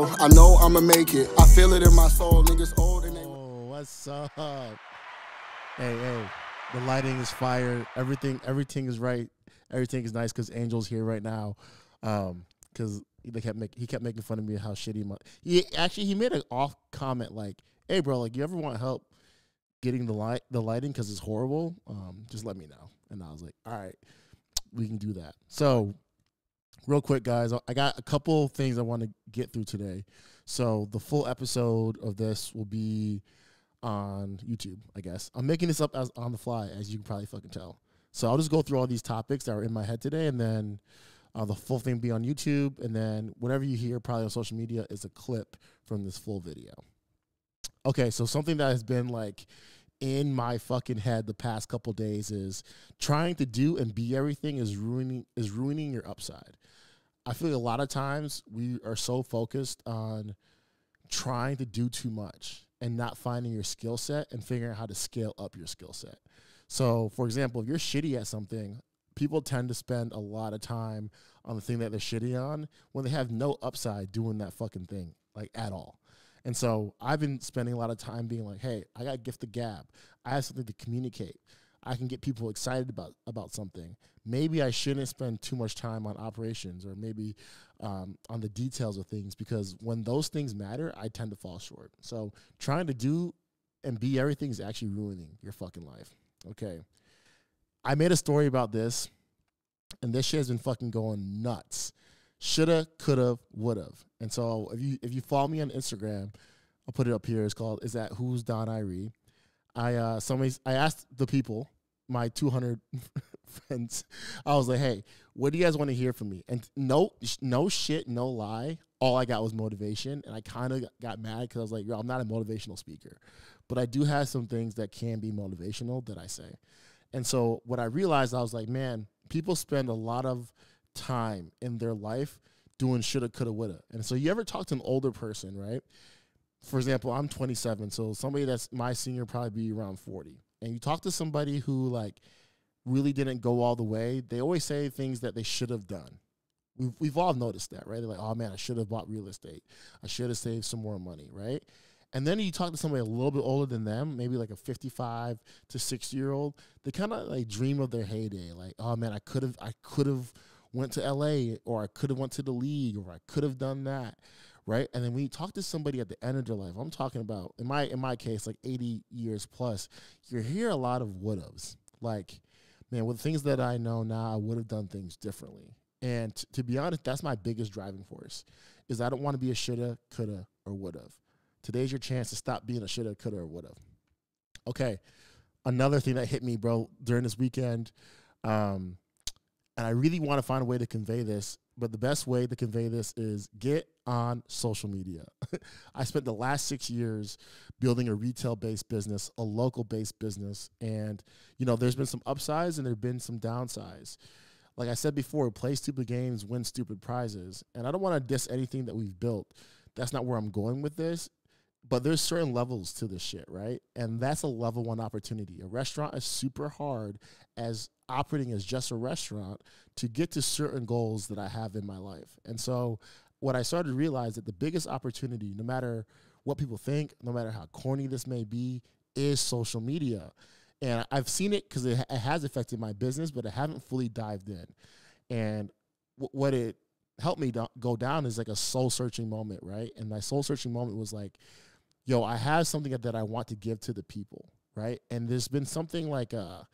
I know I'ma make it. I feel it in my soul. Niggas old and they... Oh, what's up? Hey, the lighting is fire. Everything is right. Everything is nice because Angel's here right now. Because he kept making fun of me how shitty he made an off comment like, "Hey, bro, like you ever want help getting the lighting because it's horrible? Just let me know." And I was like, "All right, we can do that." So, real quick, guys, I got a couple things I want to get through today. So the full episode of this will be on YouTube, I guess. I'm making this up on the fly, as you can probably fucking tell. So I'll just go through all these topics that are in my head today, and then the full thing will be on YouTube, and then whatever you hear probably on social media is a clip from this full video. Okay, so something that has been like in my fucking head the past couple days is trying to do and be everything is ruining your upside. I feel like a lot of times we are so focused on trying to do too much and not finding your skill set and figuring out how to scale up your skill set. So, for example, if you're shitty at something, people tend to spend a lot of time on the thing that they're shitty on when they have no upside doing that fucking thing, like at all. And so I've been spending a lot of time being like, hey, I got gift the gab. I have something to communicate. I can get people excited about something. Maybe I shouldn't spend too much time on operations or maybe on the details of things, because when those things matter, I tend to fall short. So trying to do and be everything is actually ruining your fucking life. Okay. I made a story about this, and this shit has been fucking going nuts. Shoulda, coulda, woulda. And so if you follow me on Instagram, I'll put it up here. It's called Is That Who's Don Irie. I asked the people, my 200 friends, I was like, hey, what do you guys want to hear from me? And no shit, no lie, all I got was motivation. And I kind of got mad because I was like, yo, I'm not a motivational speaker, but I do have some things that can be motivational that I say. And so what I realized, I was like, man, people spend a lot of time in their life doing shoulda, coulda, woulda. And so you ever talk to an older person, right? For example, I'm 27, so somebody that's my senior probably be around 40. And you talk to somebody who like really didn't go all the way, they always say things that they should have done. We've all noticed that, right? They're like, oh man, I should have bought real estate. I should have saved some more money, right? And then you talk to somebody a little bit older than them, maybe like a 55 to 60-year-old, they kind of like dream of their heyday. Like, oh man, I could have went to LA, or I could have went to the league, or I could have done that. Right. And then when you talk to somebody at the end of their life, I'm talking about in my case, like 80 years plus, you hear a lot of would haves. Like, man, with things that I know now, I would have done things differently. And to be honest, that's my biggest driving force, is I don't want to be a shoulda, coulda, or would have. Today's your chance to stop being a shoulda, coulda, or would have. Okay. Another thing that hit me, bro, during this weekend, and I really want to find a way to convey this, but the best way to convey this is get on social media. I spent the last 6 years building a retail-based business, a local-based business, and, you know, there's been some upsides and there have been some downsides. Like I said before, play stupid games, win stupid prizes, and I don't want to diss anything that we've built. That's not where I'm going with this, but there's certain levels to this shit, right? And that's a level 1 opportunity. A restaurant is super hard as operating as just a restaurant to get to certain goals that I have in my life. And so what I started to realize that the biggest opportunity, no matter what people think, no matter how corny this may be, is social media. And I've seen it because it has affected my business, but I haven't fully dived in. And what it helped me go down is like a soul-searching moment, right? And my soul-searching moment was like, yo, I have something that I want to give to the people, right? And there's been something like a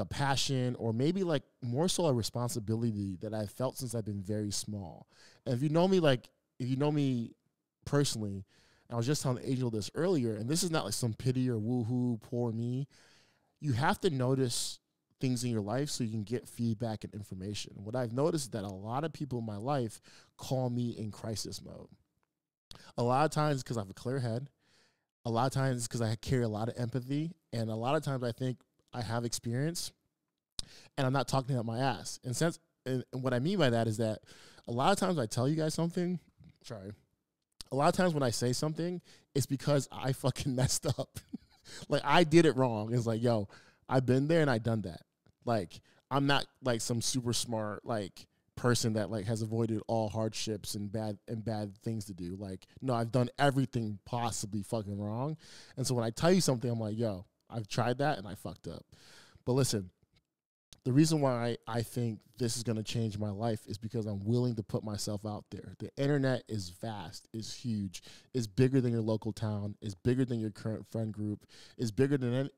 passion, or maybe like more so a responsibility that I've felt since I've been very small. And if you know me personally, I was just telling Angel this earlier, and this is not like some pity or woohoo, poor me. You have to notice things in your life so you can get feedback and information. What I've noticed is that a lot of people in my life call me in crisis mode. A lot of times because I have a clear head. A lot of times because I carry a lot of empathy. And a lot of times I think I have experience and I'm not talking out my ass. And what I mean by that is that a lot of times I tell you guys something, a lot of times when I say something, it's because I fucking messed up. Like, I did it wrong. It's like, yo, I've been there and I done that. Like, I'm not like some super smart, like, person that like has avoided all hardships and bad things to do. Like, no, I've done everything possibly fucking wrong. And so when I tell you something, I'm like, yo, I've tried that and I fucked up. But listen, the reason why I think this is going to change my life is because I'm willing to put myself out there. The internet is vast, is huge, is bigger than your local town, is bigger than your current friend group, is bigger than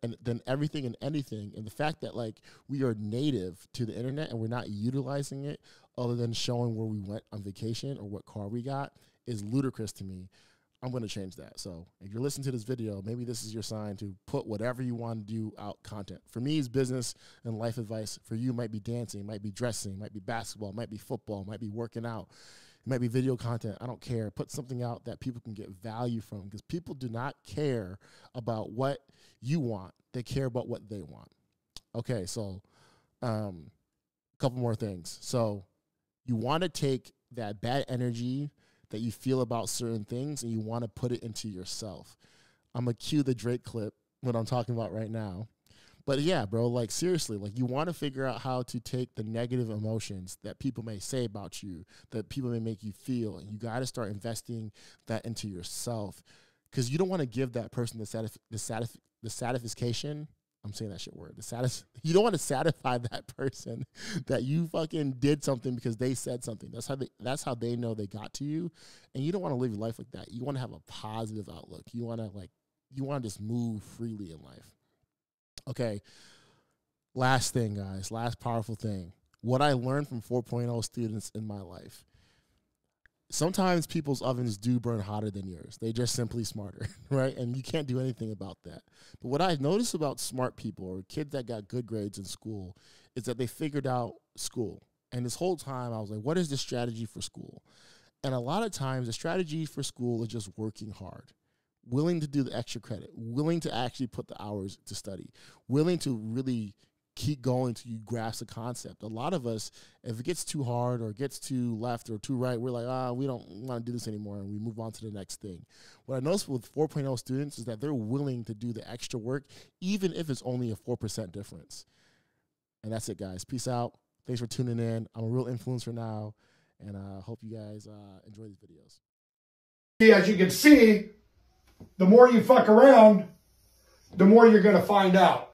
everything and anything. And the fact that like we are native to the internet and we're not utilizing it other than showing where we went on vacation or what car we got is ludicrous to me. I'm going to change that. So if you're listening to this video, maybe this is your sign to put whatever you want to do out content. For me, it's business and life advice. For you, it might be dancing, it might be dressing, it might be basketball, it might be football, it might be working out. It might be video content. I don't care. Put something out that people can get value from, because people do not care about what you want. They care about what they want. Okay, so a couple more things. So you want to take that bad energy that you feel about certain things and you want to put it into yourself. I'm going to cue the Drake clip, what I'm talking about right now. But yeah, bro, like seriously, like you want to figure out how to take the negative emotions that people may say about you, that people may make you feel, and you got to start investing that into yourself, because you don't want to give that person the satisfaction. I'm saying that shit word. You don't want to satisfy that person that you fucking did something because they said something. That's how they know they got to you, and you don't want to live your life like that. You want to have a positive outlook. You want to just move freely in life. Okay. Last thing, guys. Last powerful thing. What I learned from 4.0 students in my life. Sometimes people's ovens do burn hotter than yours. They're just simply smarter, right? And you can't do anything about that. But what I've noticed about smart people or kids that got good grades in school is that they figured out school. And this whole time I was like, what is the strategy for school? And a lot of times the strategy for school is just working hard, willing to do the extra credit, willing to actually put the hours to study, willing to really keep going till you grasp the concept. A lot of us, if it gets too hard or gets too left or too right, we're like, we don't want to do this anymore, and we move on to the next thing. What I noticed with 4.0 students is that they're willing to do the extra work, even if it's only a 4% difference. And that's it, guys. Peace out. Thanks for tuning in. I'm a real influencer now, and I hope you guys enjoy these videos. As you can see, the more you fuck around, the more you're going to find out.